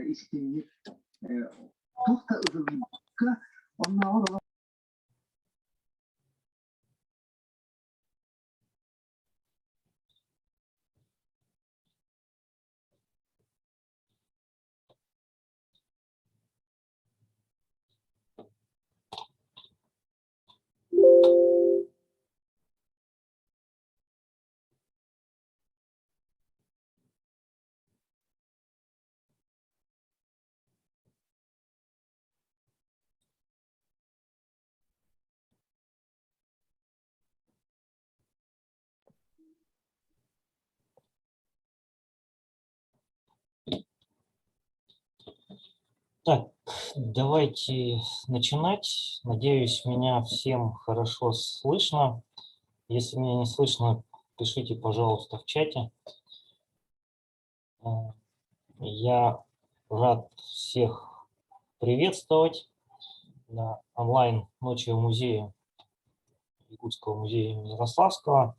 ишикинни тухта ызылынка онна Так, давайте начинать. Надеюсь, меня всем хорошо слышно. Если меня не слышно, пишите, пожалуйста, в чате. Я рад всех приветствовать на онлайн ночи в музее, Якутского музея имени Ярославского.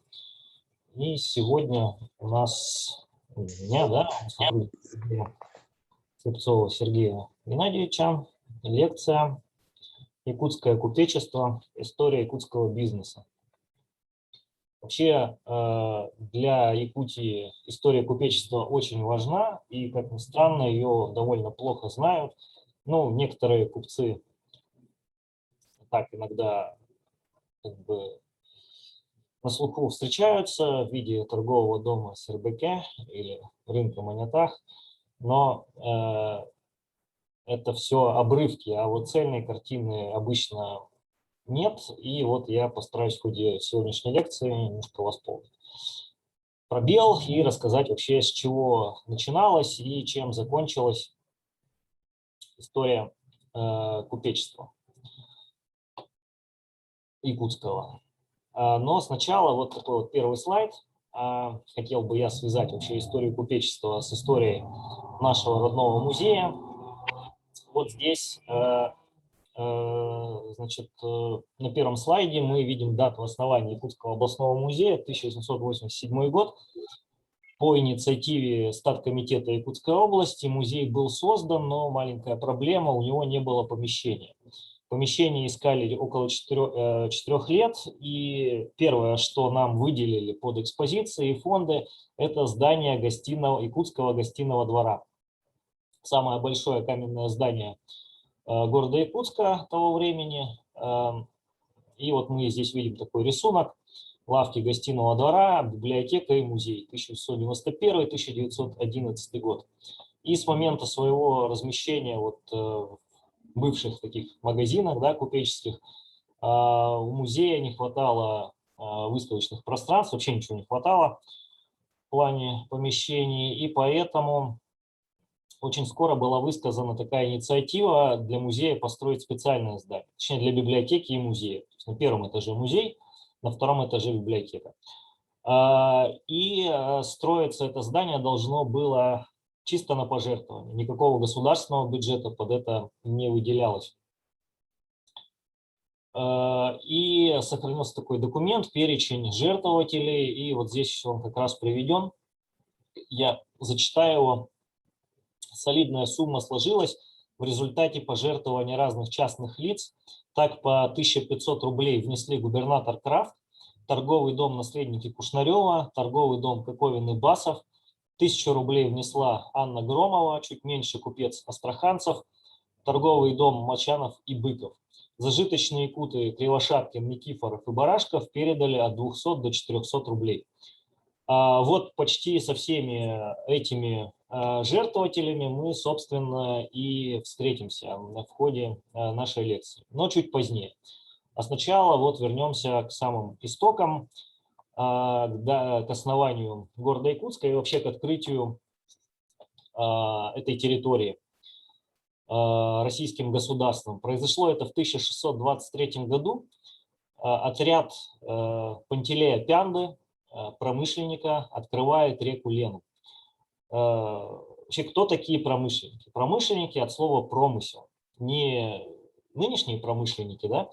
И сегодня у нас, Слепцова Сергея Геннадьевича, лекция «Якутское купечество. История якутского бизнеса». Вообще для Якутии история купечества очень важна, и, как ни странно, ее довольно плохо знают. Ну, некоторые купцы так иногда как бы на слуху встречаются в виде торгового дома СРБК или рынка Монетах, но это все обрывки, а вот цельной картины обычно нет, и вот я постараюсь в ходе сегодняшней лекции немножко восполнить пробел и рассказать вообще, с чего начиналась и чем закончилась история купечества якутского. Но сначала вот такой вот первый слайд. Хотел бы я связать вообще историю купечества с историей нашего родного музея. Вот здесь, значит, на первом слайде мы видим дату основания Якутского областного музея, 1887 год. По инициативе Статкомитета Якутской области музей был создан, но маленькая проблема, у него не было помещения. Помещение искали около 4 лет, и первое, что нам выделили под экспозиции и фонды, это здание Якутского гостиного двора. Самое большое каменное здание города Якутска того времени. И вот мы здесь видим такой рисунок. Лавки гостиного двора, библиотека и музей, 1891-1911 год. И с момента своего размещения вот в бывших таких магазинах, да, купеческих, у музея не хватало выставочных пространств, вообще ничего не хватало в плане помещений, и поэтому очень скоро была высказана такая инициатива для музея построить специальное здание, точнее для библиотеки и музея. То есть на первом этаже музей, на втором этаже библиотека. И строиться это здание должно было чисто на пожертвование. Никакого государственного бюджета под это не выделялось. И сохранился такой документ, перечень жертвователей, и вот здесь он как раз приведен. Я зачитаю его. Солидная сумма сложилась в результате пожертвований разных частных лиц. Так по 1500 рублей внесли губернатор Крафт, торговый дом наследники Кушнарева, торговый дом Коковин и Басов. 1000 рублей внесла Анна Громова, чуть меньше купец Астраханцев, торговый дом Мочанов и Быков. Зажиточные якуты Кривошапкин, Никифоров и Барашков передали от 200 до 400 рублей. Вот почти со всеми этими жертвователями мы, собственно, и встретимся в ходе нашей лекции, но чуть позднее. А сначала вот вернемся к самым истокам, к основанию города Якутска и вообще к открытию этой территории российским государством. Произошло это в 1623 году. Отряд Пантелея Пянды, промышленника, открывает реку Лену. Вообще, кто такие промышленники? Промышленники от слова промысел. Не нынешние промышленники, да,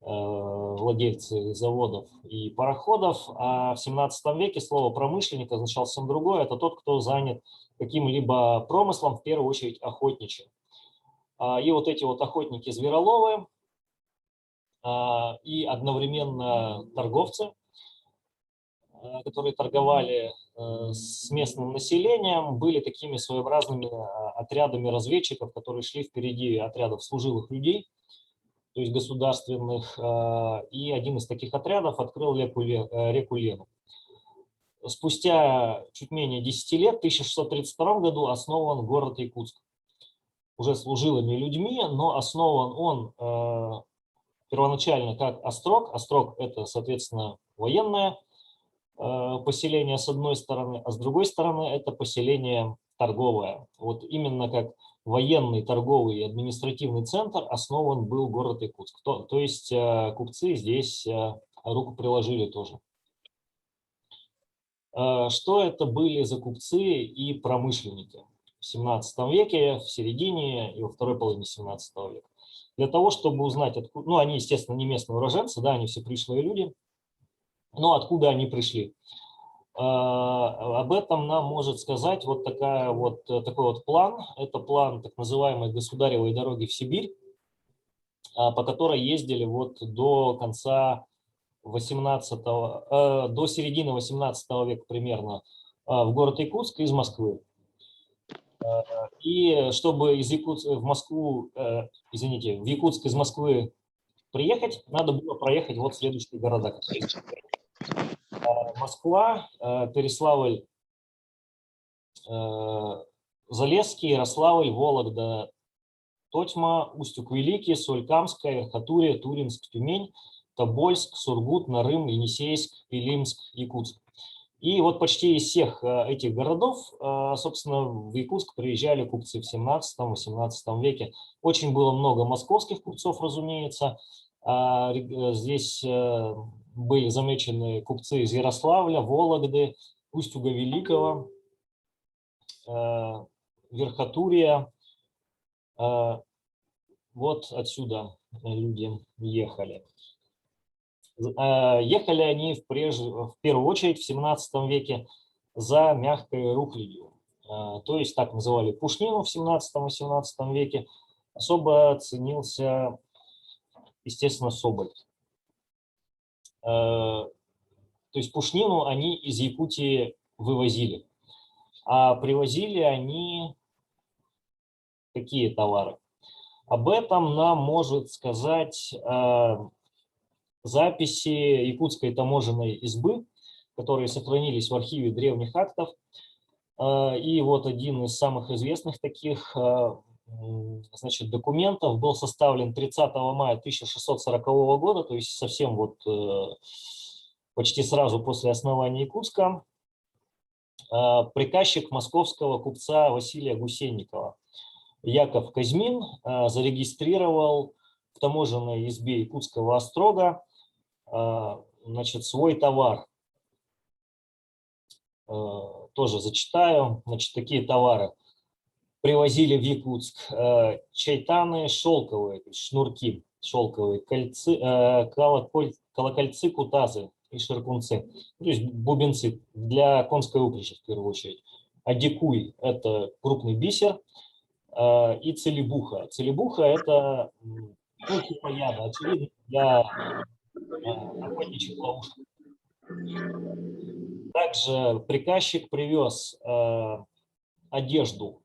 владельцы заводов и пароходов, а в 17 веке слово промышленник означало совсем другое. Это тот, кто занят каким-либо промыслом, в первую очередь охотничьим. И вот эти вот охотники-звероловы и одновременно торговцы, которые торговали с местным населением, были такими своеобразными отрядами разведчиков, которые шли впереди отрядов служилых людей, то есть государственных, и один из таких отрядов открыл реку Лену. Спустя чуть менее 10 лет, в 1632 году, основан город Якутск. Уже служилыми людьми, но основан он первоначально как острог. Острог – это, соответственно, военное поселение с одной стороны, а с другой стороны это поселение торговое. Вот именно как военный, торговый и административный центр основан был город Якутск. То есть купцы здесь руку приложили тоже. Что это были за купцы и промышленники в 17 веке, в середине и во второй половине 17 века? Для того, чтобы узнать, откуда, ну, они, естественно, не местные уроженцы, да, они все пришлые люди, но откуда они пришли? Об этом нам может сказать вот такой вот план. Это план так называемой государевой дороги в Сибирь, по которой ездили вот до конца 18-го, до середины 18 века примерно в город Якутск из Москвы. И чтобы из Якутска в Москву, извините, в Якутск из Москвы приехать, надо было проехать вот следующие города. Москва, Переславль, Залесский, Ярославль, Вологда, Тотьма, Устюг-Великий, Соль-Камская, Верхотурье, Туринск, Тюмень, Тобольск, Сургут, Нарым, Енисейск, Илимск, Якутск. И вот почти из всех этих городов, собственно, в Якутск приезжали купцы в 17-18 веке. Очень было много московских купцов, разумеется. Здесь были замечены купцы из Ярославля, Вологды, Устюга Великого, Верхотурья. Вот отсюда люди ехали. Ехали они в первую очередь в 17 веке за мягкой рухлядью. То есть так называли пушнину в 17-18 веке. Особо ценился, естественно, соболь. То есть пушнину они из Якутии вывозили. А привозили они какие товары? Об этом нам может сказать записи Якутской таможенной избы, которые сохранились в архиве древних актов. И вот один из самых известных таких документов был составлен 30 мая 1640 года, то есть совсем вот почти сразу после основания Якутска. Приказчик московского купца Василия Гусейникова Яков Казьмин зарегистрировал в таможенной избе Якутского острога свой товар. Тоже зачитаю. Такие товары привозили в Якутск: чайтаны шелковые, шнурки шелковые, колокольцы, кутазы и ширкунцы, то есть бубенцы для конской упряжи в первую очередь. Адикуй – это крупный бисер, и целебуха. Целебуха – это типа яда, очевидно, для охотничьих ловушек. Также приказчик привез одежду,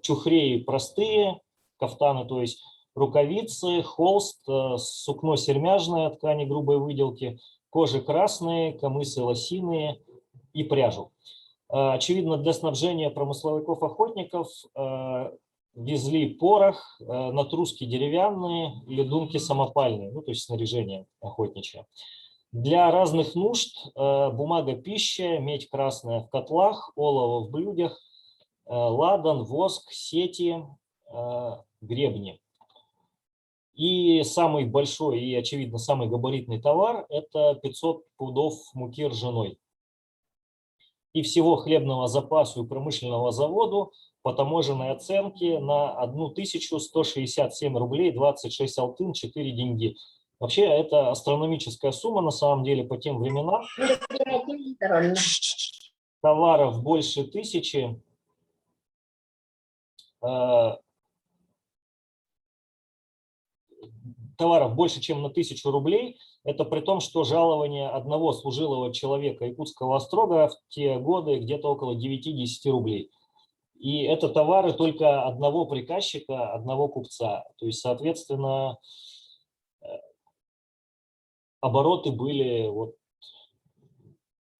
чухреи простые, кафтаны, то есть рукавицы, холст, сукно сермяжное, ткани грубой выделки, кожи красные, камысы лосиные и пряжу. Очевидно, для снабжения промысловиков-охотников везли порох, натруски деревянные или думки самопальные, то есть снаряжение охотничье. Для разных нужд бумага, пища, медь красная в котлах, олово в блюдах, ладан, воск, сети, гребни. И самый большой и, очевидно, самый габаритный товар – это 500 пудов муки ржаной. И всего хлебного запасу и промышленного заводу по таможенной оценке на 1167 рублей 26 алтын 4 деньги. Вообще это астрономическая сумма на самом деле по тем временам. товаров больше 1000, товаров больше, чем на 1000 рублей, это при том, что жалование одного служилого человека якутского острога в те годы где-то около 9-10 рублей. И это товары только одного приказчика, одного купца. То есть, соответственно, обороты были вот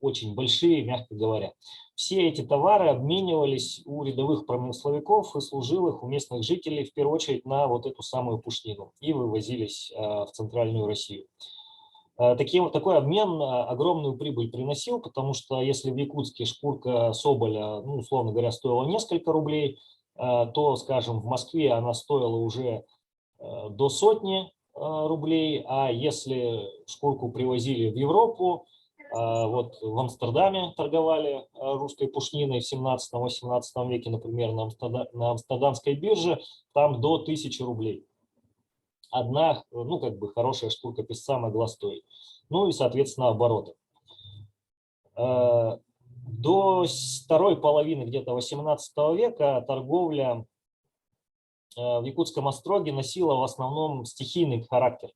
очень большие, мягко говоря. Все эти товары обменивались у рядовых промысловиков и служилых, у местных жителей, в первую очередь, на вот эту самую пушнину и вывозились в центральную Россию. Такой обмен огромную прибыль приносил, потому что если в Якутске шкурка соболя, ну, условно говоря, стоила несколько рублей, то, скажем, в Москве она стоила уже до 100 рублей, а если шкурку привозили в Европу, вот в Амстердаме торговали русской пушниной в 17-18 веке, например, на Амстердамской бирже, там до 1000 рублей. Одна, ну, как бы хорошая шкурка песца могла стоить. Ну и, соответственно, обороты. До второй половины где-то 18 века торговля в Якутском остроге носила в основном стихийный характер.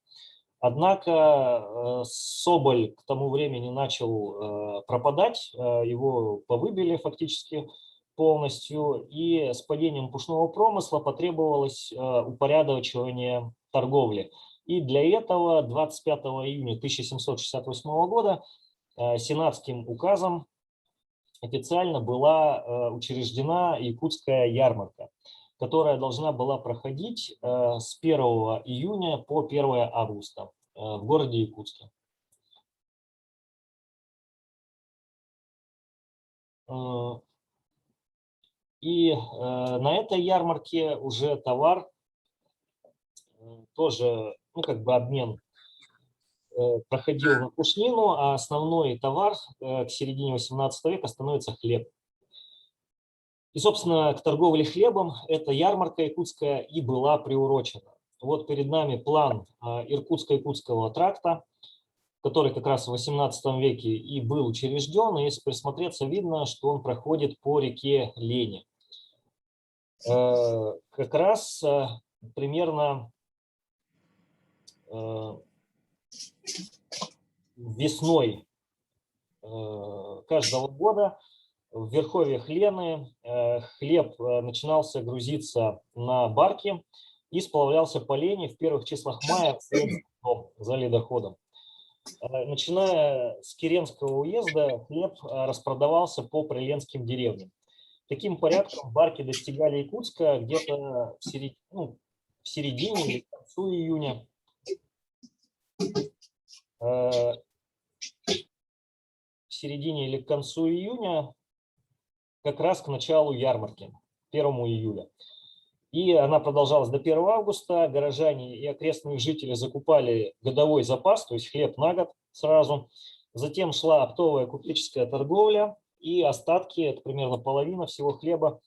Однако соболь к тому времени начал пропадать, его повыбили фактически полностью, и с падением пушного промысла потребовалось упорядочивание торговли. И для этого 25 июня 1768 года сенатским указом официально была учреждена якутская ярмарка, которая должна была проходить с 1 июня по 1 августа в городе Якутске. И на этой ярмарке уже товар тоже, ну, как бы обмен проходил на пушнину, а основной товар к середине 18 века становится хлеб. И, собственно, к торговле хлебом эта ярмарка якутская и была приурочена. Вот перед нами план Иркутско-Якутского тракта, который как раз в 18 веке и был учрежден. И если присмотреться, видно, что он проходит по реке Лени. Как раз примерно весной каждого года в верховьях Лены хлеб начинался грузиться на барки и сплавлялся по Лени в первых числах мая за ледоходом. Начиная с Киренского уезда хлеб распродавался по приленским деревням. Таким порядком барки достигали Якутска где-то в середине или к концу июня. В середине или к концу июня, как раз к началу ярмарки, 1 июля. И она продолжалась до 1 августа. Горожане и окрестные жители закупали годовой запас, то есть хлеб на год сразу. Затем шла оптовая купеческая торговля, и остатки, это примерно половина всего хлеба,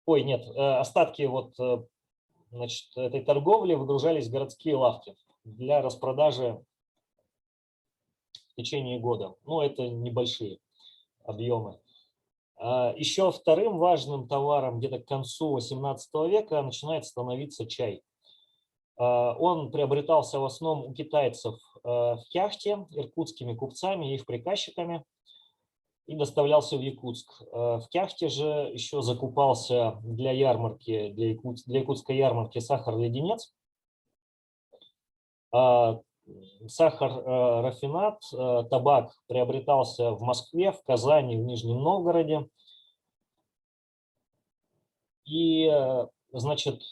остатки вот, значит, этой торговли выгружались в городские лавки для распродажи в течение года. Но это небольшие объемы. Еще вторым важным товаром где-то к концу 18 века начинает становиться чай. Он приобретался в основном у китайцев в Кяхте, иркутскими купцами и их приказчиками, и доставлялся в Якутск. В Кяхте же еще закупался для ярмарки, для якутской ярмарки сахар-леденец, сахар-рафинат, табак приобретался в Москве, в Казани, в Нижнем Новгороде. И, значит,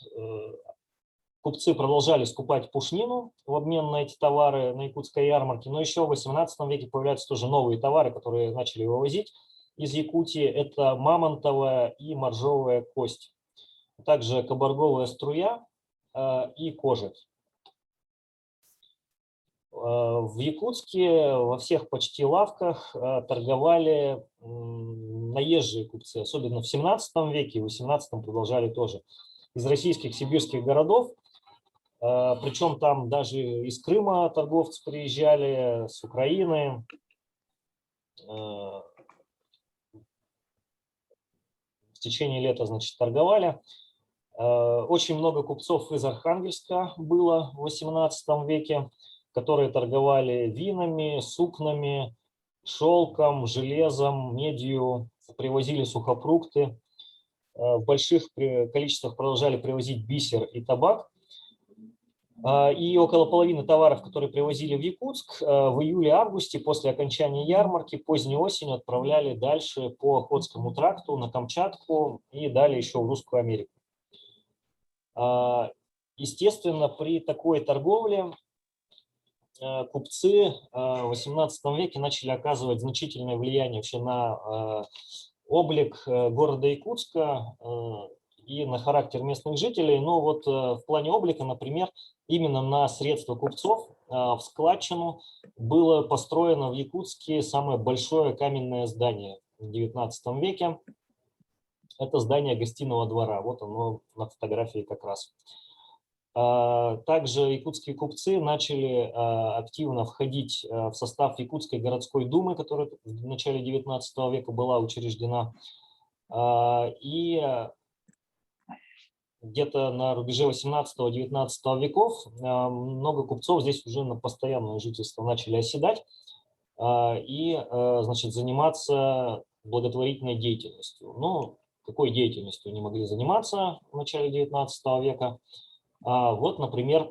купцы продолжали скупать пушнину в обмен на эти товары на якутской ярмарке, но еще в 18 веке появляются тоже новые товары, которые начали вывозить из Якутии. Это мамонтовая и моржовая кость, также кабарговая струя и кожа. В Якутске во всех почти лавках торговали наезжие купцы, особенно в 17 веке, в 18 продолжали тоже, из российских сибирских городов. Причем там даже из Крыма торговцы приезжали, с Украины. течение лета, значит, торговали. Очень много купцов из Архангельска было в XVIII веке, которые торговали винами, сукнами, шелком, железом, медью, привозили сухофрукты. В больших количествах продолжали привозить бисер и табак. И около половины товаров, которые привозили в Якутск, в июле-августе после окончания ярмарки поздней осенью отправляли дальше по Охотскому тракту на Камчатку и далее еще в Русскую Америку. Естественно, при такой торговле купцы в XVIII веке начали оказывать значительное влияние вообще на облик города Якутска и на характер местных жителей. Но вот в плане облика, например, именно на средства купцов в складчину было построено в Якутске самое большое каменное здание в XIX веке. Это здание гостиного двора. Вот оно на фотографии как раз. Также якутские купцы начали активно входить в состав Якутской городской думы, которая в начале XIX века была учреждена. И где-то на рубеже 18-19 веков много купцов здесь уже на постоянное жительство начали оседать и, значит, заниматься благотворительной деятельностью. Ну, какой деятельностью они могли заниматься в начале 19 века? Вот, например,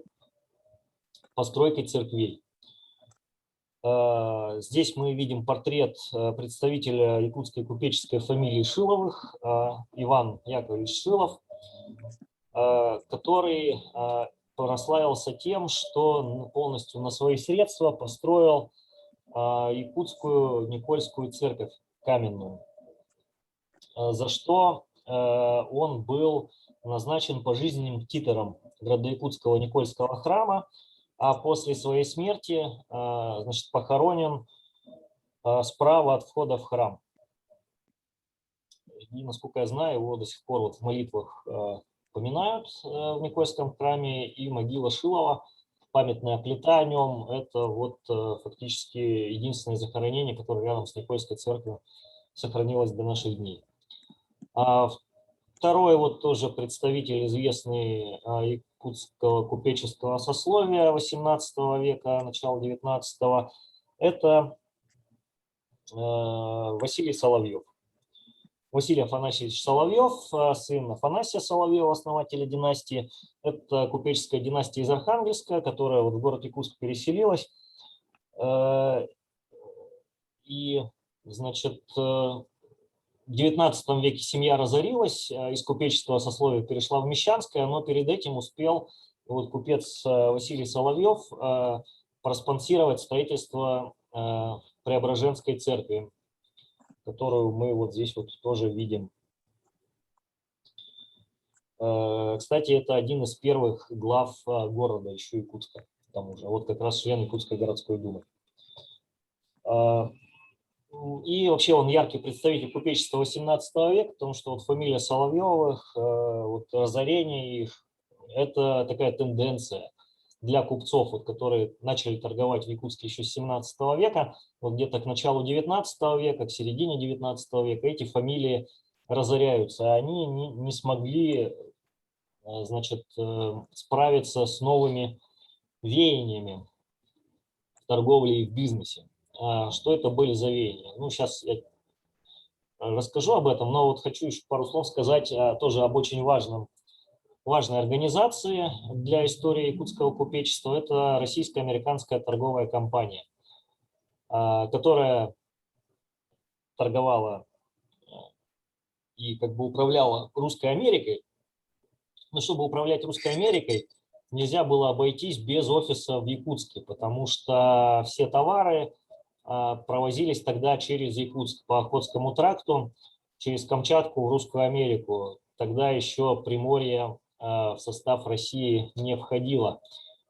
постройкой церквей. Здесь мы видим портрет представителя якутской купеческой фамилии Шиловых, Иван Яковлевич Шилов, который прославился тем, что полностью на свои средства построил якутскую Никольскую церковь каменную, за что он был назначен пожизненным титором Градоякутского Никольского храма, а после своей смерти, значит, похоронен справа от входа в храм. И, насколько я знаю, его до сих пор вот в молитвах поминают в Никольском храме, и могила Шилова, памятная плита о нем, это вот фактически единственное захоронение, которое рядом с Никольской церковью сохранилось до наших дней. Второй вот тоже представитель известный якутского купеческого сословия XVIII века, начала XIX, это Василий Соловьев. Василий Афанасьевич Соловьев, сын Афанасия Соловьева, основателя династии. Это купеческая династия из Архангельска, которая вот в город Якутск переселилась. И, значит, в XIX веке семья разорилась, из купеческого сословия перешла в мещанское, но перед этим успел вот купец Василий Соловьев проспонсировать строительство Преображенской церкви, которую мы вот здесь вот тоже видим. Кстати, это один из первых глав города, еще Якутска, к тому же. Вот как раз член Якутской городской думы. И вообще он яркий представитель купечества XVIII века, потому что вот фамилия Соловьевых, вот разорение их, это такая тенденция для купцов, вот, которые начали торговать в Якутске еще с XVII века. Вот где-то к началу XIX века, к середине XIX века эти фамилии разоряются. Они не смогли, значит, справиться с новыми веяниями в торговле и в бизнесе. Что это были за веяния? Ну, сейчас я расскажу об этом, но вот хочу еще пару слов сказать тоже об очень важной организации для истории якутского купечества. Это Российско-американская торговая компания, которая торговала и как бы управляла Русской Америкой. Но чтобы управлять Русской Америкой, нельзя было обойтись без офиса в Якутске, потому что все товары провозились тогда через Якутск по Охотскому тракту, через Камчатку в Русскую Америку. Тогда еще Приморье в состав России не входило.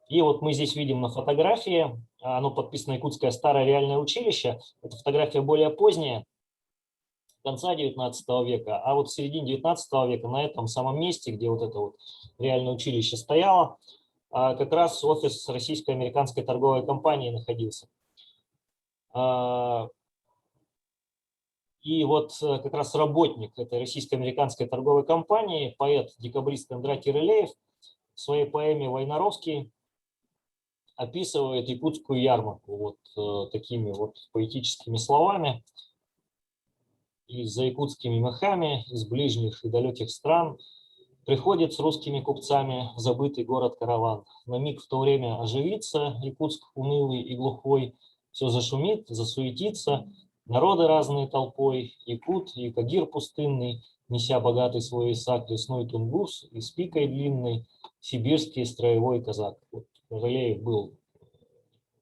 И вот мы здесь видим на фотографии, оно подписано Якутское старое реальное училище, эта фотография более поздняя, конца XIX века, а вот в середине XIX века на этом самом месте, где вот это вот реальное училище стояло, как раз офис Российско-американской торговой компании находился. И вот как раз работник этой российско-американской торговой компании, поэт-декабрист Кондратий Рылеев, в своей поэме «Войнаровский» описывает якутскую ярмарку вот такими вот поэтическими словами. И за якутскими мехами из ближних и далеких стран приходит с русскими купцами в забытый город караван. На миг в то время оживится Якутск унылый и глухой, все зашумит, засуетится, народы разные толпой, якут, якагир пустынный, неся богатый свой исак, лесной тунгус и с пикой длинной, сибирский строевой казак. Вот Рылеев был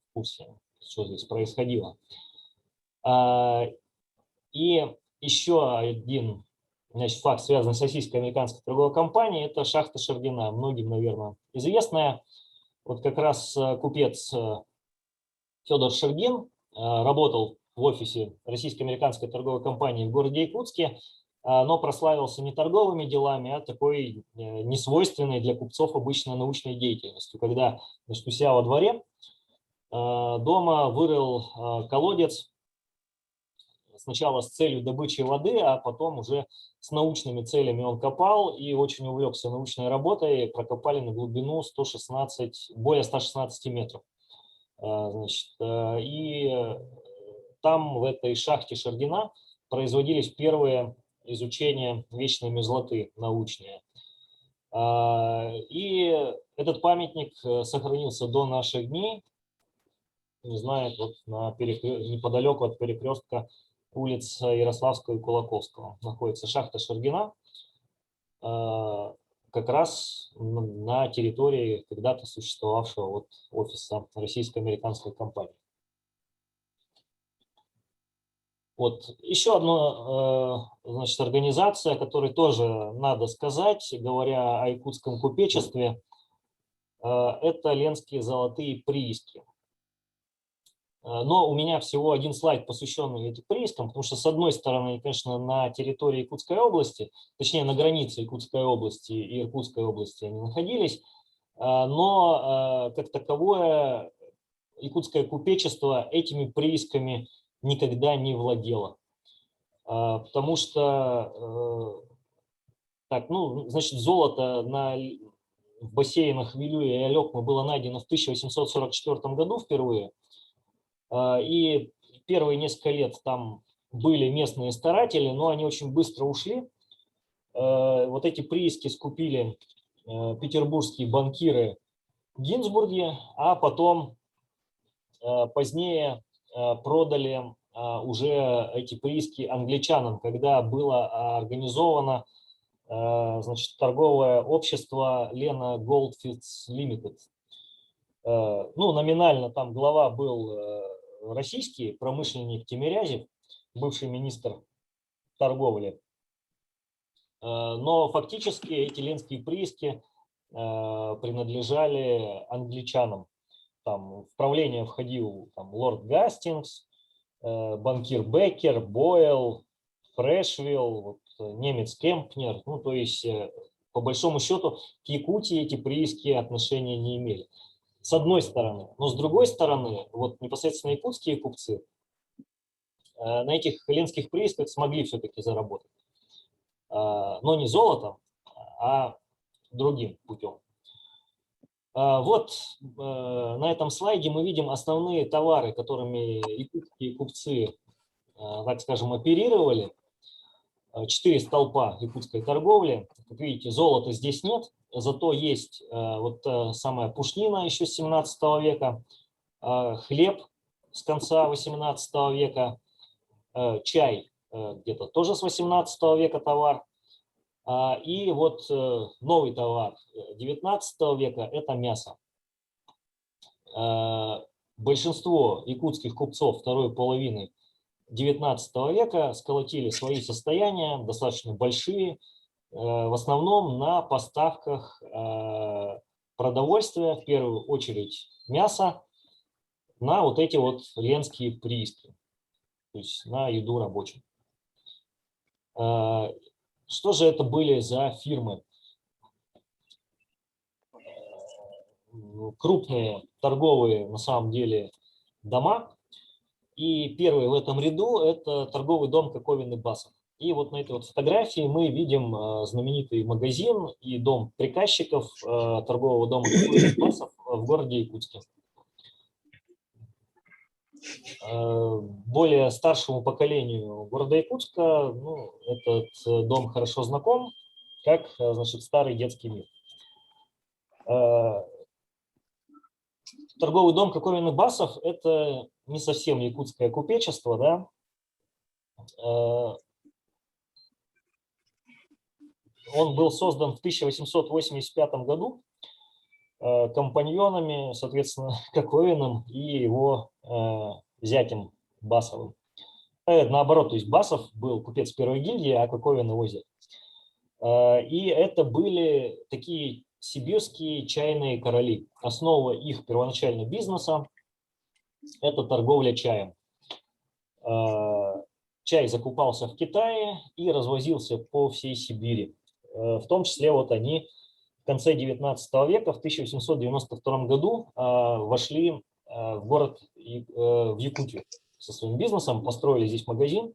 в курсе, что здесь происходило. И еще один, значит, факт, связанный с российско-американской торговой компанией, это шахта Шардина, многим, наверное, известная. Вот как раз купец Федор Шардин работал в офисе российско-американской торговой компании в городе Якутске, но прославился не торговыми делами, а такой несвойственной для купцов обычно научной деятельностью, когда, значит, у себя во дворе дома вырыл колодец, сначала с целью добычи воды, а потом уже с научными целями он копал и очень увлекся научной работой. Прокопали на глубину более 116 метров. Значит, и там, в этой шахте Шардина, производились первые изучения вечной мерзлоты научные. И этот памятник сохранился до наших дней. Не знаю, вот неподалеку от перекрестка улиц Ярославского и Кулаковского находится шахта Шардина, как раз на территории когда-то существовавшего вот офиса российско-американской компании. Вот еще одна, значит, организация, о которой тоже надо сказать, говоря о якутском купечестве, это ленские золотые прииски. Но у меня всего один слайд, посвященный этим приискам, потому что, с одной стороны, конечно, на территории Якутской области, точнее, на границе Якутской области и Иркутской области они находились, но как таковое якутское купечество этими приисками никогда не владело. Потому что, так, ну, значит, золото в бассейнах Вилюя и Алекмы было найдено в 1844 году впервые. И первые несколько лет там были местные старатели, но они очень быстро ушли. Вот эти прииски скупили петербургские банкиры в Гинзбурге, а потом позднее продали уже эти прииски англичанам, когда было организовано, значит, торговое общество Lena Goldfields Limited. Ну, номинально там глава был российский промышленник Тимирязев, бывший министр торговли. Но фактически эти ленские прииски принадлежали англичанам. Там в правление входил там лорд Гастингс, банкир Беккер, Бойл, Фрешвилл, вот, немец Кемпнер. Ну, то есть, по большому счету, к Якутии эти прииски отношения не имели. С одной стороны. Но с другой стороны, вот непосредственно якутские купцы на этих ленских приисках смогли все-таки заработать. Но не золотом, а другим путем. Вот на этом слайде мы видим основные товары, которыми якутские купцы, так скажем, оперировали. 4 столпа якутской торговли. Как видите, золота здесь нет, зато есть вот самая пушнина еще с 17 века, хлеб с конца 18 века, чай где-то тоже с 18 века товар. И вот новый товар 19 века – это мясо. Большинство якутских купцов второй половины 19 века сколотили свои состояния, достаточно большие, в основном на поставках продовольствия, в первую очередь мяса, на вот эти вот ленские прииски, то есть на еду рабочим. Что же это были за фирмы? Крупные торговые, на самом деле, дома. И первый в этом ряду – это торговый дом Коковин и Басов. И вот на этой вот фотографии мы видим знаменитый магазин и дом приказчиков торгового дома Коковин и Басов в городе Якутске. Более старшему поколению города Якутска этот дом хорошо знаком, как, значит, старый детский мир. Торговый дом Коковин и Басов – это не совсем якутское купечество, да. Он был создан в 1885 году компаньонами, соответственно, Коковиным и его зятем Басовым. Наоборот, то есть Басов был купец первой гильдии, а Коковин его зять. И это были такие сибирские чайные короли. Основа их первоначального бизнеса – это торговля чаем. Чай закупался в Китае и развозился по всей Сибири. В том числе вот они в конце 19 века, в 1892 году, вошли в город, в Якутию со своим бизнесом, построили здесь магазин.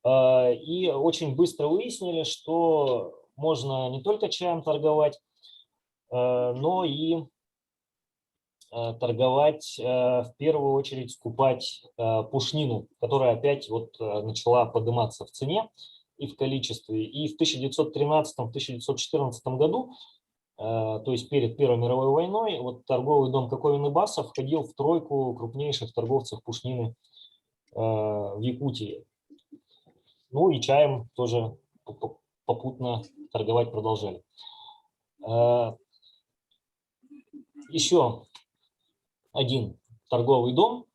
И очень быстро выяснили, что можно не только чаем торговать, но и торговать, в первую очередь скупать пушнину, которая опять вот начала подниматься в цене и в количестве. И в 1913-1914 году, то есть перед Первой мировой войной, вот торговый дом Коковин и Басов входил в тройку крупнейших торговцев пушнины в Якутии. Ну и чаем тоже попутно торговать продолжали. Еще один торговый дом,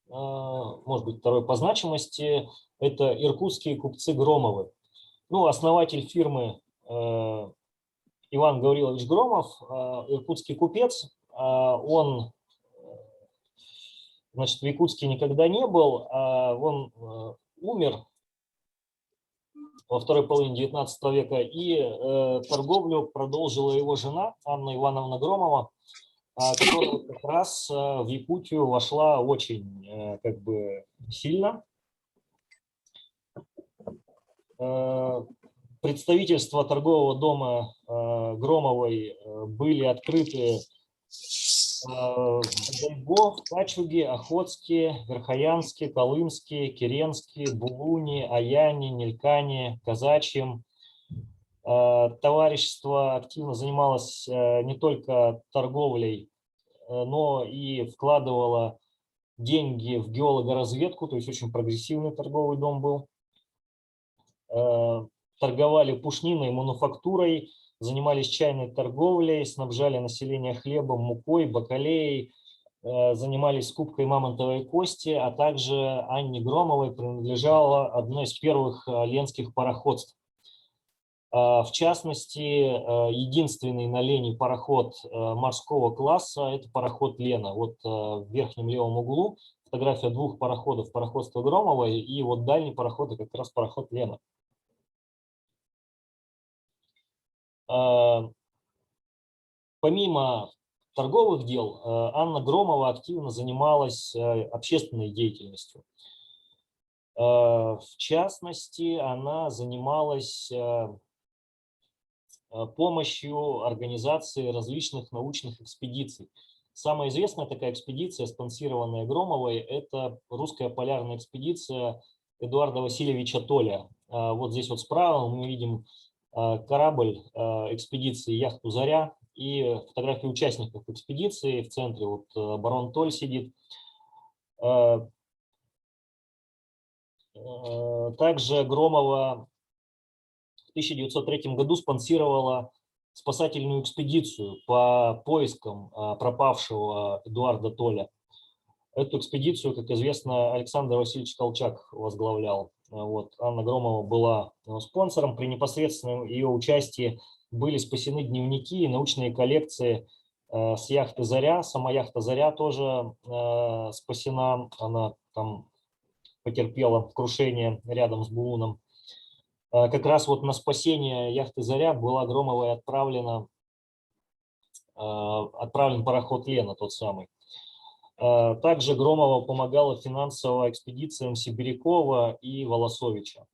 может быть, второй по значимости, это иркутские купцы Громовы. Ну, основатель фирмы Иван Гаврилович Громов, иркутский купец, он, значит, в Якутске никогда не был, он умер во второй половине 19 века, и торговлю продолжила его жена Анна Ивановна Громова, которая как раз в Якутию вошла очень как бы сильно. Представительства торгового дома Громовой были открыты в Дайго, в Качуге, Охотске, Верхоянске, Колымске, Киренске, Булуне, Аяне, Нелькане, Казачьем. Товарищество активно занималось не только торговлей, но и вкладывало деньги в геологоразведку, то есть очень прогрессивный торговый дом был. Торговали пушниной, мануфактурой, занимались чайной торговлей, снабжали население хлебом, мукой, бакалеей, занимались скупкой мамонтовой кости, а также Анне Громовой принадлежало одно из первых ленских пароходств. В частности, единственный на Лене пароход морского класса – это пароход Лена. Вот в верхнем левом углу фотография двух пароходов, пароходства Громовой, и вот дальний пароход – это как раз пароход Лена. Помимо торговых дел, Анна Громова активно занималась общественной деятельностью. В частности, она занималась помощью организации различных научных экспедиций. Самая известная такая экспедиция, спонсированная Громовой, это русская полярная экспедиция Эдуарда Васильевича Толя. Вот здесь вот справа мы видим корабль экспедиции яхту «Заря» и фотографии участников экспедиции. В центре вот барон Толь сидит. Также Громова в 1903 году спонсировала спасательную экспедицию по поискам пропавшего Эдуарда Толя. Эту экспедицию, как известно, Александр Васильевич Колчак возглавлял. Вот. Анна Громова была спонсором. При непосредственном ее участии были спасены дневники и научные коллекции с яхты «Заря». Сама яхта «Заря» тоже спасена. Она там потерпела крушение рядом с Булуном. Как раз вот на спасение яхты «Заря» была Громовой отправлен пароход «Лена», тот самый. Также Громова помогала финансово экспедициям Сибирякова и Волосовича.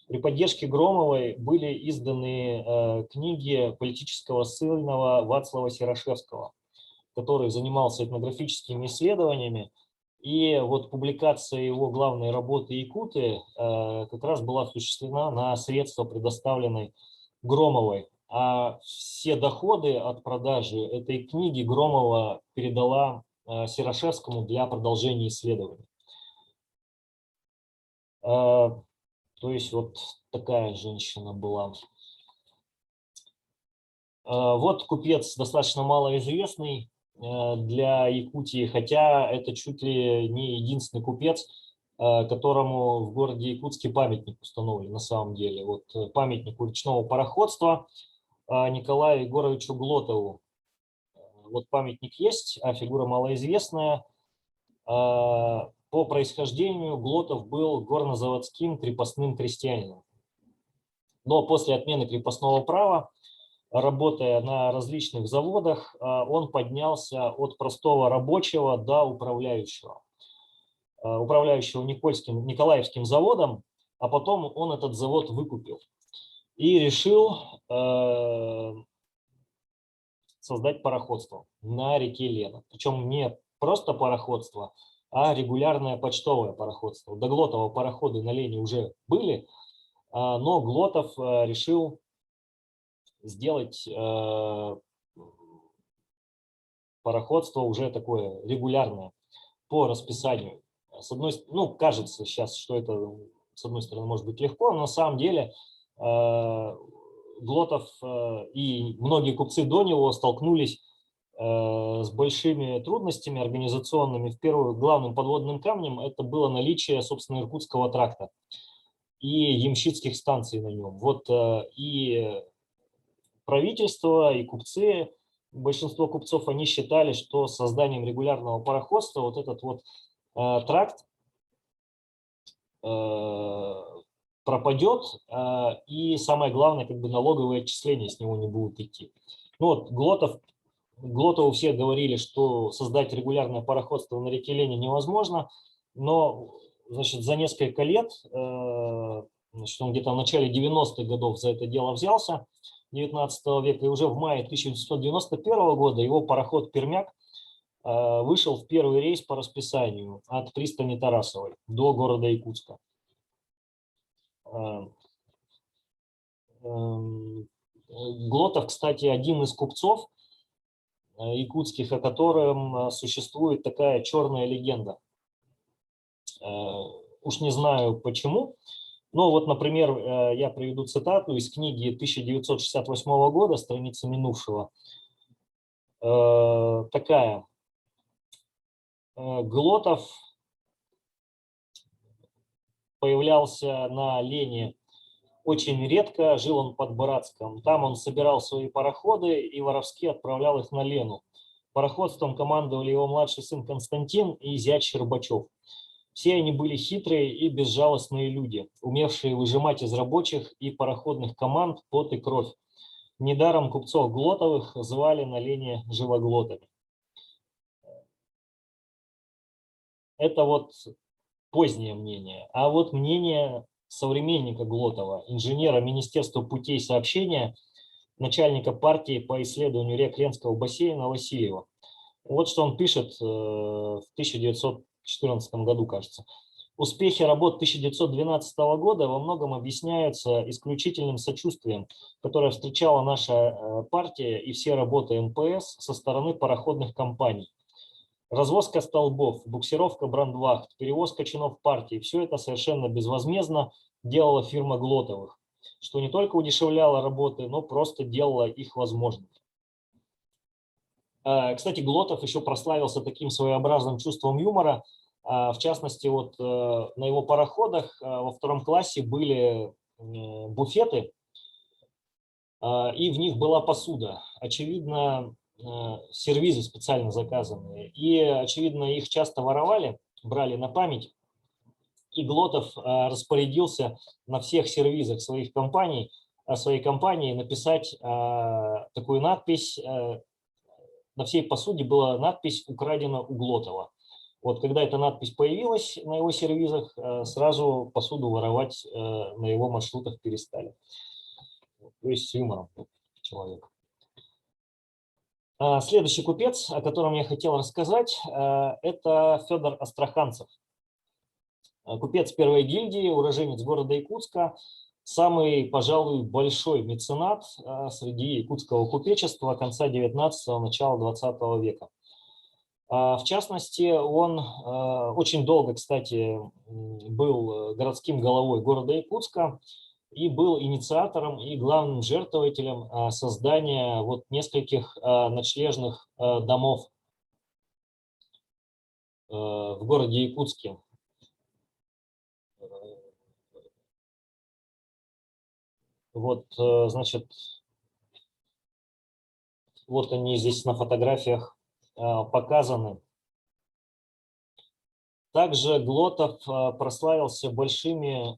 При поддержке Громовой были изданы книги политического ссыльного Вацлава Серошевского, который занимался этнографическими исследованиями. И вот публикация его главной работы «Якуты» как раз была осуществлена на средства, предоставленной Громовой. А все доходы от продажи этой книги Громова передала Серошевскому для продолжения исследований. То есть вот такая женщина была. Вот купец достаточно малоизвестный для Якутии, хотя это чуть ли не единственный купец, которому в городе Якутске памятник установлен на самом деле. Вот памятник речного пароходства Николаю Егоровичу Глотову. Вот памятник есть, а фигура малоизвестная. По происхождению Глотов был горнозаводским крепостным крестьянином. Но после отмены крепостного права, работая на различных заводах, он поднялся от простого рабочего до управляющего Николаевским заводом, а потом он этот завод выкупил и решил создать пароходство на реке Лена. Причем не просто пароходство, а регулярное почтовое пароходство. До Глотова пароходы на Лене уже были, но Глотов решил сделать пароходство уже такое регулярное по расписанию. С одной стороны, ну, кажется сейчас, что это с одной стороны может быть легко, но на самом деле Глотов и многие купцы до него столкнулись с большими трудностями организационными. В первую главным подводным камнем это было наличие, собственно, Иркутского тракта и ямщицких станций на нем. Вот и правительство, и купцы, большинство купцов, они считали, что с созданием регулярного пароходства вот этот вот тракт пропадет, и самое главное, как бы налоговые отчисления с него не будут идти. Ну вот Глотову все говорили, что создать регулярное пароходство на реке Лени невозможно, но, значит, за несколько лет, значит, он где-то в начале 90-х годов за это дело взялся, 19 века, и уже в мае 1991 года его пароход «Пермяк» вышел в первый рейс по расписанию от пристани Тарасовой до города Якутска. Глотов, кстати, один из купцов якутских, о котором существует такая черная легенда. Уж не знаю почему, но вот, например, я приведу цитату из книги 1968 года, страница минувшего. Такая. Глотов появлялся на Лене очень редко, жил он под Братском. Там он собирал свои пароходы и воровски отправлял их на Лену. Пароходством командовали его младший сын Константин и зять Щербачев. Все они были хитрые и безжалостные люди, умевшие выжимать из рабочих и пароходных команд пот и кровь. Недаром купцов Глотовых звали на Лене живоглотами. Это вот позднее мнение. А вот мнение современника Глотова, инженера Министерства путей сообщения, начальника партии по исследованию рек Ленского бассейна Васильева. Вот что он пишет в 1914 году, кажется. Успехи работ 1912 года во многом объясняются исключительным сочувствием, которое встречала наша партия и все работы МПС со стороны пароходных компаний. Развозка столбов, буксировка брандвахт, перевозка чинов партии – все это совершенно безвозмездно делала фирма Глотовых, что не только удешевляло работы, но просто делало их возможными. Кстати, Глотов еще прославился таким своеобразным чувством юмора. В частности, вот на его пароходах во втором классе были буфеты, и в них была посуда. Очевидно, сервизы специально заказанные. И, очевидно, их часто воровали, брали на память. И Глотов распорядился на всех сервизах своей компании написать такую надпись. На всей посуде была надпись «Украдено у Глотова». Вот когда эта надпись появилась на его сервизах, сразу посуду воровать на его маршрутах перестали. То есть с юмором человек. Следующий купец, о котором я хотел рассказать, это Федор Астраханцев. Купец первой гильдии, уроженец города Якутска, самый, пожалуй, большой меценат среди якутского купечества конца 19-го, начала 20 века. В частности, он очень долго, кстати, был городским головой города Якутска и был инициатором и главным жертвователем создания вот нескольких ночлежных домов в городе Якутске. Вот, значит, вот они здесь на фотографиях показаны. Также Глотов прославился большими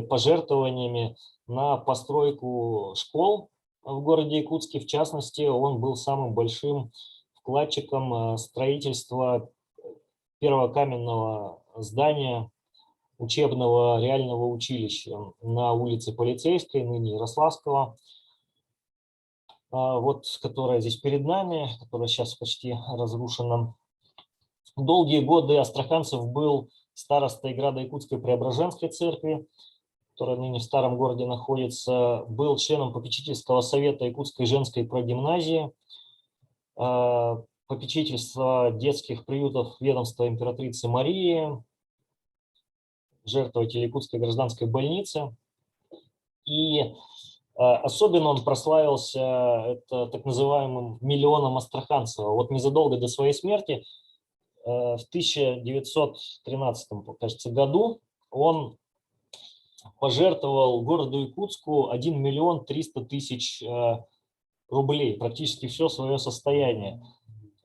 пожертвованиями на постройку школ в городе Якутске. В частности, он был самым большим вкладчиком строительства первого каменного здания учебного реального училища на улице Полицейской, ныне Ярославского, вот, которая здесь перед нами, которая сейчас почти разрушена. Долгие годы Астраханцев был старостой града Якутской Преображенской церкви, которая ныне в старом городе находится, был членом попечительского совета Якутской женской прогимназии, попечительства детских приютов ведомства императрицы Марии, жертвователь Якутской гражданской больницы. И особенно он прославился это так называемым миллионом Астраханцева. Вот незадолго до своей смерти, в 1913, кажется, году он пожертвовал городу Якутску 1 миллион 300 тысяч рублей, практически все свое состояние,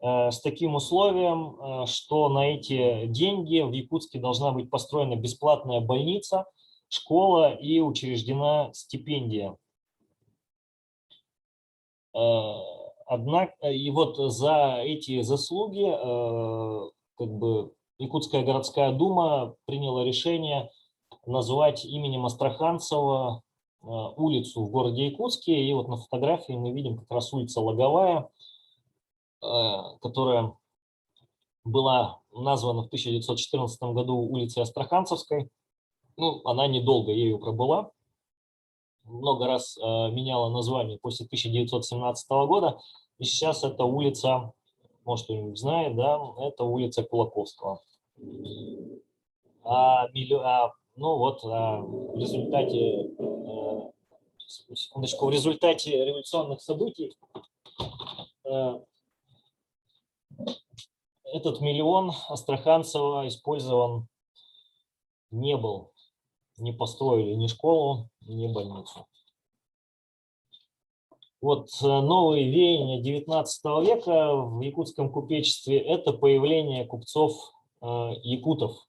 с таким условием, что на эти деньги в Якутске должна быть построена бесплатная больница, школа и учреждена стипендия. Однако, и вот за эти заслуги как бы Якутская городская дума приняла решение назвать именем Астраханцева улицу в городе Якутске. И вот на фотографии мы видим как раз улица Логовая, которая была названа в 1914 году улицей Астраханцевской. Ну, она недолго ею пробыла. Много раз меняла название после 1917 года. И сейчас эта улица, может, кто-нибудь знает, да, это улица Кулаковского. Ну вот, в результате, секундочку, в результате революционных событий этот миллион Астраханцева использован не был. Не построили ни школу, ни больницу. Вот новые веяния 19 века в якутском купечестве – это появление купцов-якутов.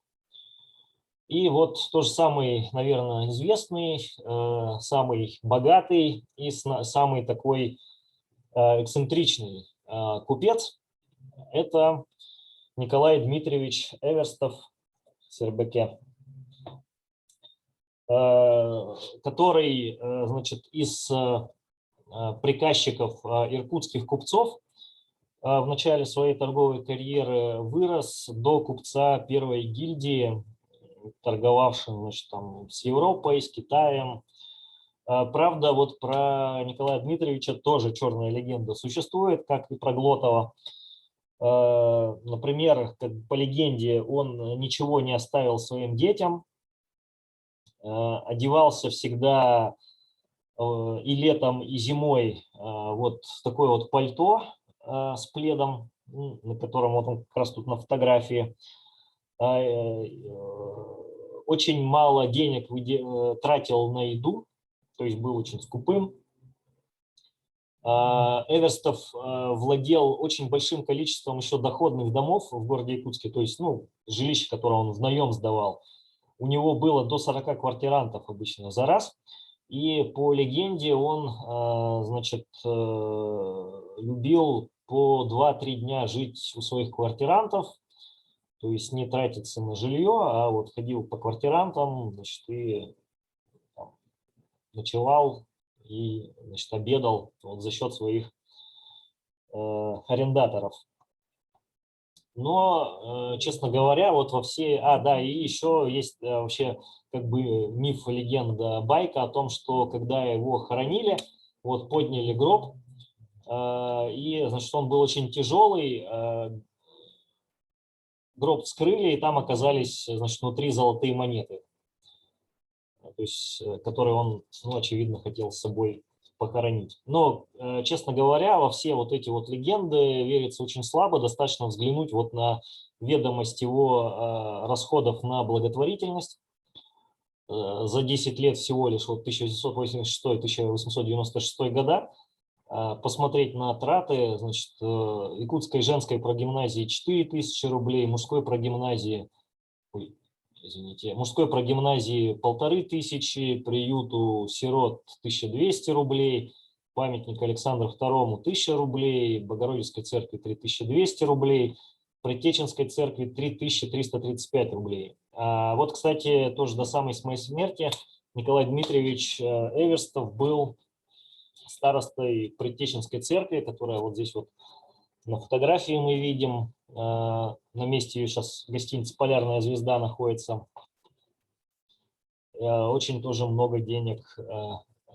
И вот тоже самый, наверное, известный, самый богатый и самый такой эксцентричный купец – это Николай Дмитриевич Эверстов Сербеке, который, значит, из приказчиков иркутских купцов в начале своей торговой карьеры вырос до купца первой гильдии, торговавшим, значит, там, с Европой, с Китаем. Правда, вот про Николая Дмитриевича тоже черная легенда существует, как и про Глотова. Например, по легенде, он ничего не оставил своим детям, одевался всегда и летом, и зимой вот в такое вот пальто с пледом, на котором вот он как раз тут на фотографии. Очень мало денег тратил на еду, то есть был очень скупым. Эверстов владел очень большим количеством еще доходных домов в городе Якутске, то есть, ну, жилище, которое он в наем сдавал. У него было до 40 квартирантов обычно за раз. И по легенде он, значит, любил по 2-3 дня жить у своих квартирантов, то есть не тратиться на жилье, а вот ходил по квартирантам, значит, и там ночевал и, значит, обедал вот за счет своих арендаторов. Но, честно говоря, вот во все... да, и еще есть вообще как бы миф, легенда, байка о том, что когда его хоронили, вот подняли гроб, и, значит, он был очень тяжелый, гроб вскрыли, и там оказались, значит, внутри золотые монеты, то есть, которые он, ну, очевидно, хотел с собой похоронить. Но, честно говоря, во все вот эти вот легенды верится очень слабо. Достаточно взглянуть вот на ведомость его расходов на благотворительность. За 10 лет всего лишь, вот 1986-1896 года, посмотреть на траты, значит, Якутской женской прогимназии 4000 рублей, мужской прогимназии, мужской прогимназии 1500, приюту сирот 1200 рублей, памятник Александру II 1000 рублей, Богородицкой церкви 3200 рублей, Предтеченской церкви 3335 рублей. Вот, кстати, тоже до самой своей смерти Николай Дмитриевич Эверстов был старостой Предтеченской церкви, которая вот здесь вот на фотографии мы видим. На месте ее сейчас гостиница «Полярная звезда» находится. Очень тоже много денег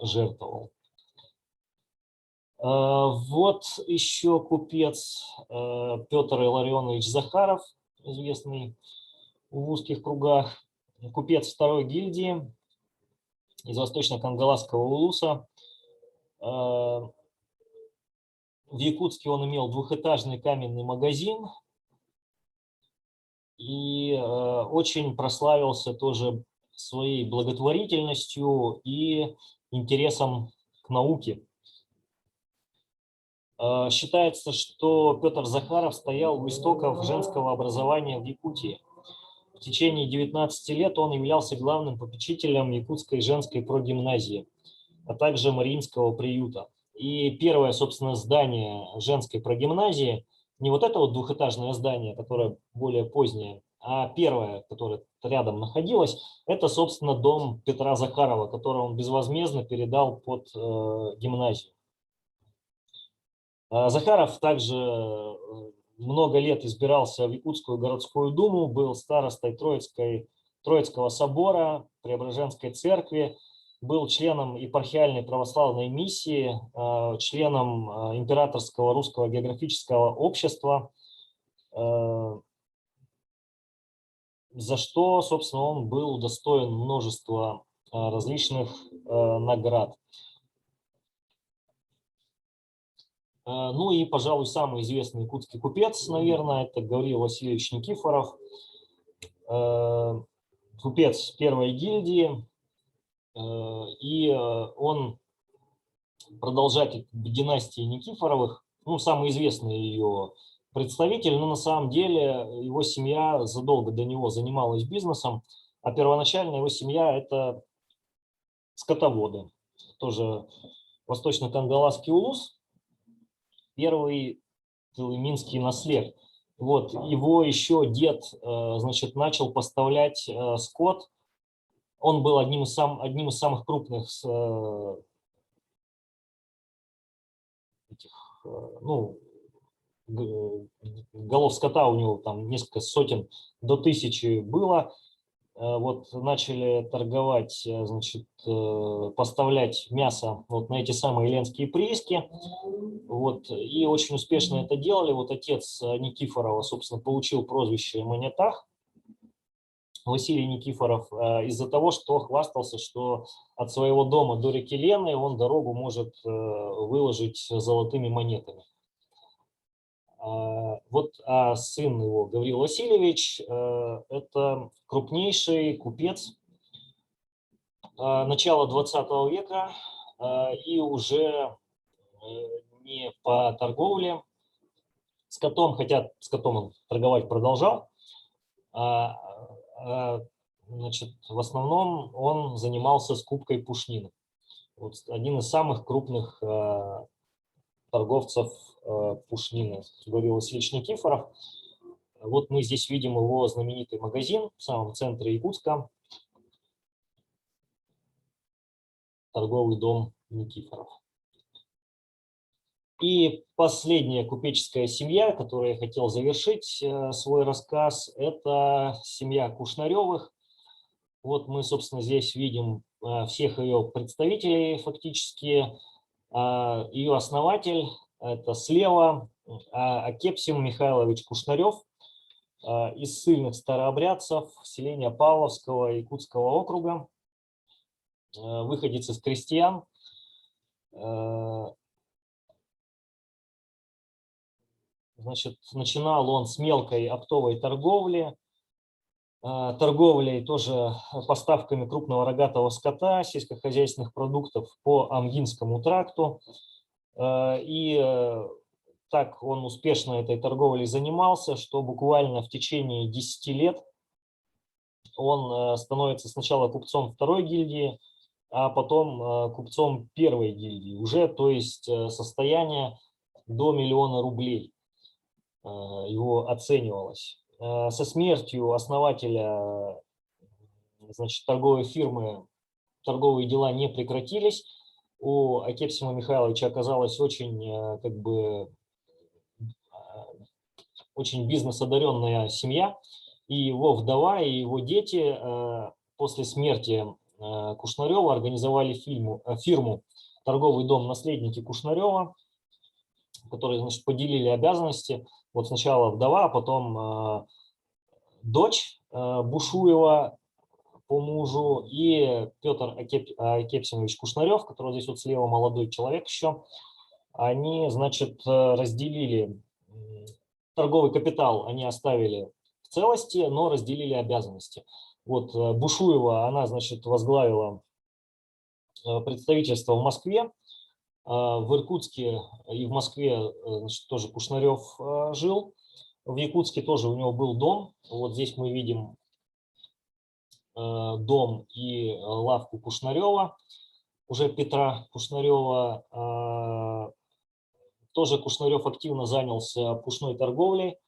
жертвовал. Вот еще купец Петр Илларионович Захаров, известный в узких кругах. Купец второй гильдии из Восточно-Кангаласского улуса. В Якутске он имел двухэтажный каменный магазин и очень прославился тоже своей благотворительностью и интересом к науке. Считается, что Петр Захаров стоял у истоков женского образования в Якутии. В течение 19 лет он являлся главным попечителем Якутской женской прогимназии, а также Мариинского приюта. И первое, собственно, здание женской прогимназии, не вот это вот двухэтажное здание, которое более позднее, а первое, которое рядом находилось, это, собственно, дом Петра Захарова, который он безвозмездно передал под гимназию. Захаров также много лет избирался в Якутскую городскую думу, был старостой Троицкого собора, Преображенской церкви, был членом епархиальной православной миссии, членом Императорского русского географического общества, за что, собственно, он был удостоен множества различных наград. Ну и, пожалуй, самый известный якутский купец, наверное, это Гавриил Васильевич Никифоров, купец первой гильдии, и он продолжатель династии Никифоровых, ну, самый известный ее представитель, но на самом деле его семья задолго до него занималась бизнесом, а первоначально его семья – это скотоводы, тоже Восточно-Кангаласский улус, первый Колыминский наслед. Вот, его еще дед, значит, начал поставлять скот. Он был одним из самых крупных ну, голов скота, у него там несколько сотен до 1000 было. Вот начали торговать, значит, поставлять мясо вот на эти самые ленские прииски. Вот, и очень успешно это делали. Вот отец Никифорова, собственно, получил прозвище Монетах, Василий Никифоров, из-за того, что хвастался, что от своего дома до реки Лены он дорогу может выложить золотыми монетами. Вот, а сын его, Гавриил Васильевич, это крупнейший купец начала 20 века и уже не по торговле скотом, хотя скотом он торговать продолжал, значит, в основном он занимался скупкой пушнины. Вот один из самых крупных торговцев пушнины, говорил Васильевич Никифоров. Вот мы здесь видим его знаменитый магазин в самом центре Якутска, торговый дом Никифоров. И последняя купеческая семья, которой я хотел завершить свой рассказ, это семья Кушнаревых. Вот мы, собственно, здесь видим всех ее представителей фактически. Ее основатель, это слева Акепсим Михайлович Кушнарев, из ссыльных старообрядцев селения Павловского Якутского округа, выходец из крестьян. Значит, начинал он с мелкой оптовой торговли, торговлей тоже поставками крупного рогатого скота, сельскохозяйственных продуктов по Амгинскому тракту. И так он успешно этой торговлей занимался, что буквально в течение 10 лет он становится сначала купцом второй гильдии, а потом купцом первой гильдии. Уже, то есть, состояние до 1 000 000 рублей его оценивалось. Со смертью основателя, значит, торговой фирмы торговые дела не прекратились. У Акепсима Михайловича оказалась очень бизнес-одаренная семья, и его вдова, и его дети после смерти Кушнарева организовали фирму «Торговый дом наследники Кушнарева», которые, значит, поделили обязанности. Вот сначала вдова, а потом дочь Бушуева по мужу и Петр Акепсимович Кушнарев, который здесь вот слева молодой человек еще. Они, значит, разделили торговый капитал, они оставили в целости, но разделили обязанности. Вот Бушуева, она, значит, возглавила представительство в Москве. В Иркутске и в Москве, значит, тоже Кушнарев жил. В Якутске тоже у него был дом. Вот здесь мы видим дом и лавку Кушнарева, уже Петра Кушнарева. Тоже Кушнарев активно занялся пушной торговлей.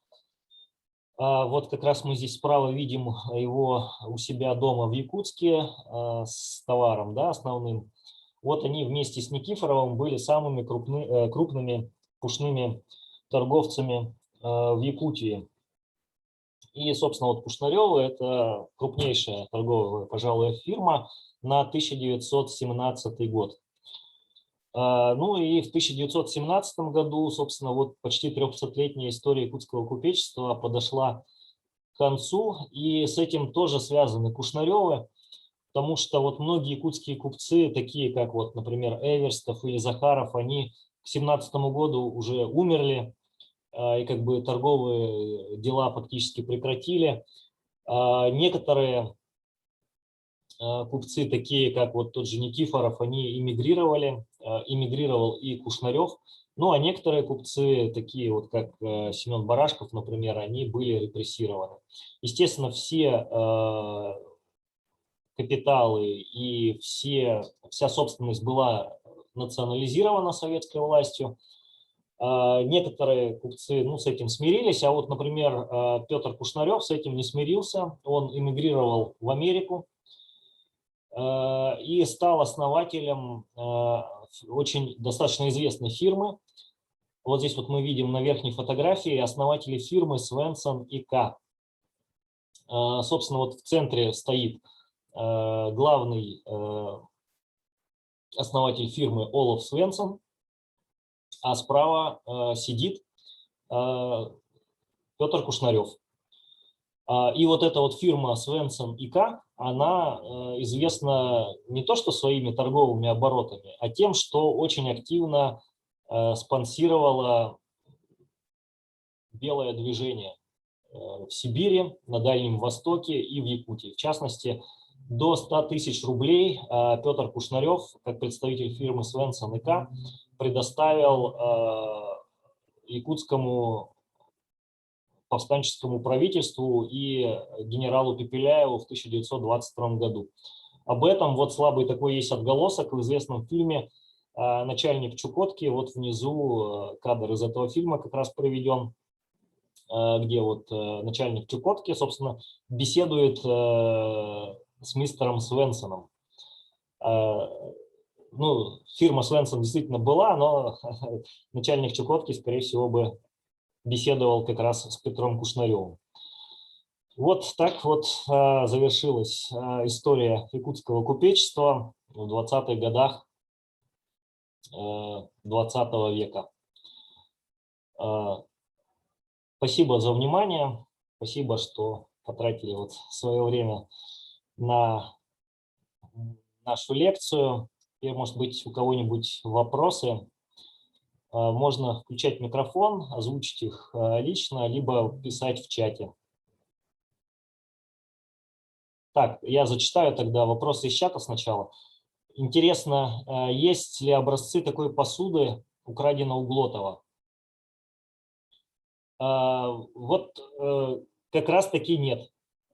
Вот как раз мы здесь справа видим его у себя дома в Якутске с товаром, да, основным. Вот они вместе с Никифоровым были самыми крупными пушными торговцами в Якутии. И, собственно, вот Кушнарева – это крупнейшая торговая, пожалуй, фирма на 1917 год. Ну и в 1917 году, собственно, вот почти 300-летняя история якутского купечества подошла к концу, и с этим тоже связаны Кушнаревы, потому что вот многие якутские купцы, такие как вот, например, Эверстов или Захаров, они к 17 году уже умерли, и как бы торговые дела фактически прекратили. Некоторые купцы, такие как вот тот же Никифоров, они эмигрировали, эмигрировал и Кушнарев. Ну а некоторые купцы, такие вот как Семен Барашков, например, они были репрессированы. Естественно, все капиталы и вся собственность была национализирована советской властью. Некоторые купцы, ну, с этим смирились, а вот, например, Петр Кушнарев с этим не смирился, он эмигрировал в Америку и стал основателем очень достаточно известной фирмы. Вот здесь вот мы видим на верхней фотографии основатели фирмы Свенсон и К. Собственно, вот в центре стоит главный основатель фирмы Олаф Свенсон, а справа сидит Петр Кушнарев. И вот эта вот фирма Свенсон и К, она известна не то что своими торговыми оборотами, а тем, что очень активно спонсировала белое движение в Сибири, на Дальнем Востоке и в Якутии. В частности, до 100 000 рублей Петр Кушнарев, как представитель фирмы Свенсон и К, предоставил якутскому повстанческому правительству и генералу Пепеляеву в 1922 году. Об этом вот слабый такой есть отголосок в известном фильме начальник Чукотки, вот внизу кадр из этого фильма как раз приведен, где вот начальник Чукотки, собственно, беседует с мистером Свенсоном. Ну, фирма Свенсон действительно была, но начальник Чукотки, скорее всего, бы беседовал как раз с Петром Кушнаревым. Вот так вот завершилась история якутского купечества в 20-х годах 20 века. Спасибо за внимание, спасибо, что потратили вот свое время на нашу лекцию. И, может быть, у кого-нибудь вопросы. Можно включать микрофон, озвучить их лично, либо писать в чате. Так, я зачитаю тогда вопросы из чата сначала. Интересно, есть ли образцы такой посуды, украденной у Глотова? Вот как раз таки нет.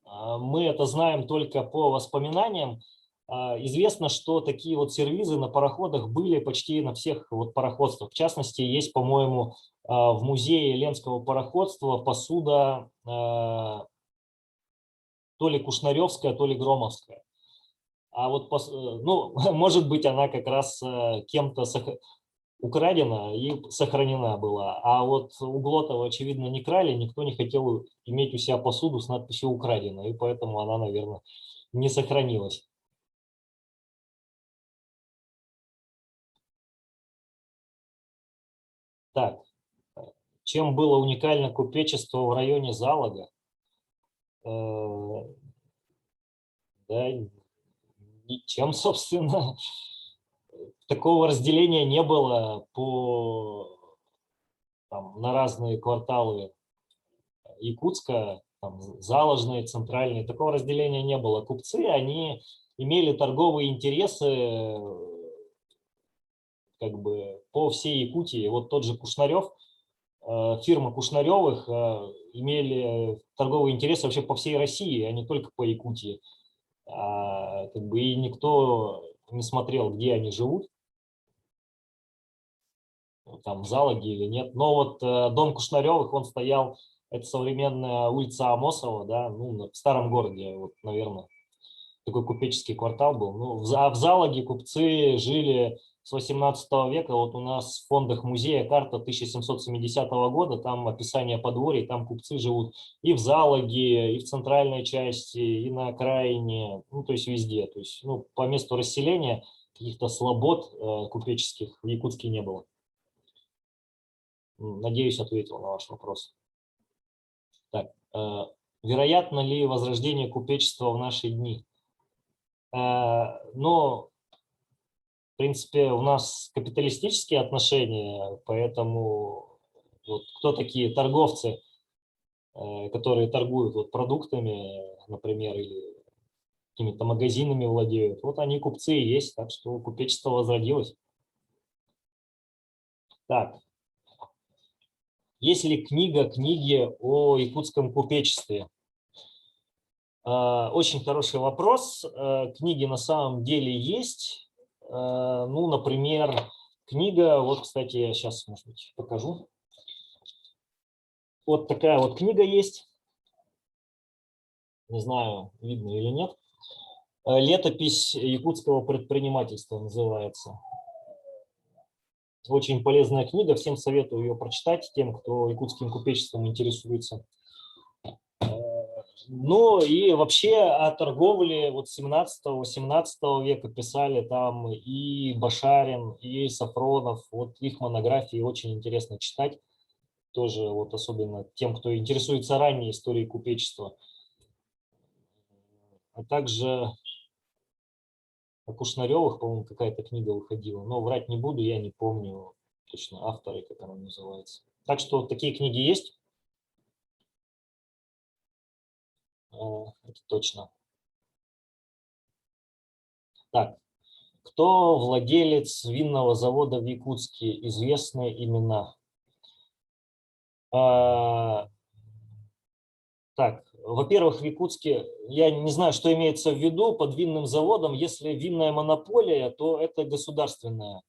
Мы это знаем только по воспоминаниям. Известно, что такие вот сервизы на пароходах были почти на всех вот пароходствах. В частности, есть, по-моему, в музее Ленского пароходства посуда то ли кушнаревская, то ли громовская. А вот, ну, может быть, она как раз кем-то украдена и сохранена была. А вот у Глотова, очевидно, не крали, никто не хотел иметь у себя посуду с надписью «украдена», и поэтому она, наверное, не сохранилась. Так, чем было уникально купечество в районе Залога? Да, ничем, собственно. Такого разделения не было на разные кварталы Якутска, там, Заложные, Центральные. Такого разделения не было. Купцы, они имели торговые интересы как бы по всей Якутии. Вот тот же Кушнарев, фирма Кушнаревых имели торговые интересы вообще по всей России, а не только по Якутии. Как бы и никто не смотрел, где они живут, там в Залоге или нет. Но вот дом Кушнаревых, он стоял, это современная улица Амосова, да, ну, в старом городе, вот, наверное, такой купеческий квартал был. Ну, в Залоге купцы жили с 18 века. Вот у нас в фондах музея карта 1770 года, там описание подворий, там купцы живут и в Залоге, и в центральной части, и на окраине, ну, то есть везде. То есть, ну, по месту расселения каких-то слобод купеческих в Якутске не было. Надеюсь, ответил на ваш вопрос. Так, вероятно ли возрождение купечества в наши дни? Но, в принципе, у нас капиталистические отношения, поэтому вот кто такие торговцы, которые торгуют вот продуктами, например, или какими-то магазинами владеют, вот они купцы и есть, так что купечество возродилось. Так, есть ли книги о якутском купечестве? Очень хороший вопрос. Книги на самом деле есть. Ну, например, книга, вот, кстати, я сейчас, может быть, покажу. Вот такая вот книга есть. Не знаю, видно или нет. «Летопись якутского предпринимательства» называется. Очень полезная книга. Всем советую ее прочитать, тем, кто якутским купечеством интересуется. Ну и вообще о торговле вот 17-18 века писали там и Башарин, и Сафронов. Вот их монографии очень интересно читать. Тоже вот особенно тем, кто интересуется ранней историей купечества. А также о Кушнаревых, по-моему, какая-то книга выходила. Но врать не буду, я не помню точно авторы, как она называется. Так что такие книги есть. Это точно. Так, кто владелец винного завода в Якутске? Известные имена. Так, во-первых, в Якутске, я не знаю, что имеется в виду под винным заводом. Если винная монополия, то это государственная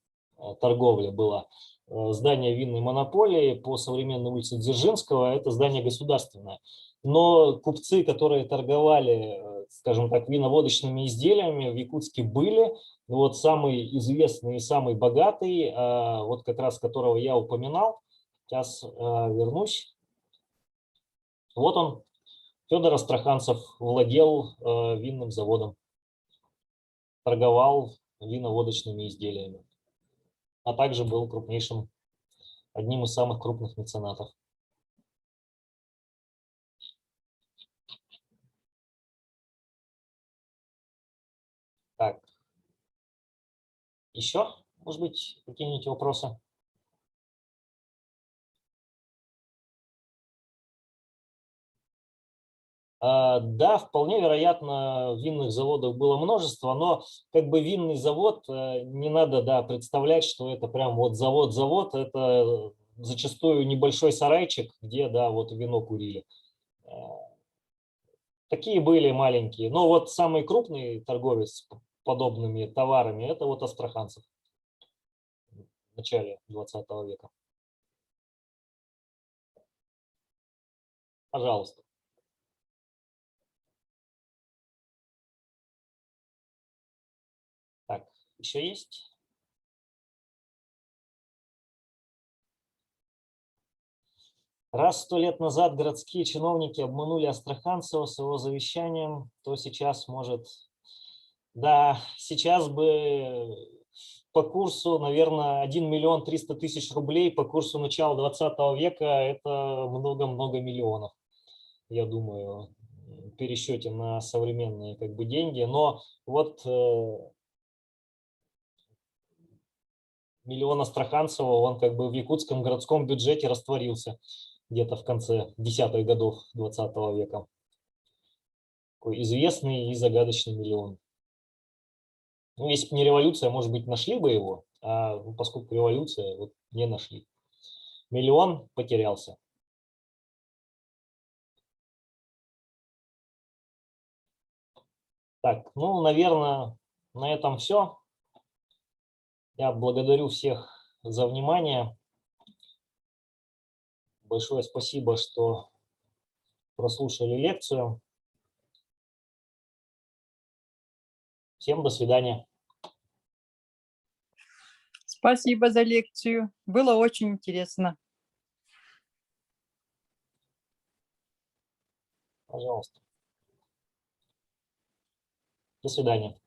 торговля была. Здание винной монополии по современной улице Дзержинского – это здание государственное. Но купцы, которые торговали, скажем так, виноводочными изделиями в Якутске были. Вот самый известный и самый богатый, вот как раз которого я упоминал, сейчас вернусь. Вот он, Федор Астраханцев, владел винным заводом, торговал виноводочными изделиями, а также был крупнейшим, одним из самых крупных меценатов. Так, еще, может быть, какие-нибудь вопросы? Да, вполне вероятно, винных заводов было множество, но как бы винный завод, не надо, да, представлять, что это прям вот завод-завод, это зачастую небольшой сарайчик, где, да, вот вино курили. Такие были маленькие. Но вот самый крупный торговец подобными товарами – это вот Астраханцев в начале 20 века. Пожалуйста. Так, еще есть? Раз 100 лет назад городские чиновники обманули Астраханцева с его завещанием, то сейчас может... Да, сейчас бы по курсу, наверное, 1 миллион 300 тысяч рублей по курсу начала 20 века – это много-много миллионов, я думаю, в пересчете на современные как бы деньги. Но вот миллион Астраханцева, он как бы в якутском городском бюджете растворился где-то в конце 10-х годов 20 века. Такой известный и загадочный миллион. Ну, если бы не революция, может быть, нашли бы его, а поскольку революция, вот не нашли. Миллион потерялся. Так, ну, наверное, на этом все. Я благодарю всех за внимание. Большое спасибо, что прослушали лекцию. Всем до свидания. Спасибо за лекцию. Было очень интересно. Пожалуйста. До свидания.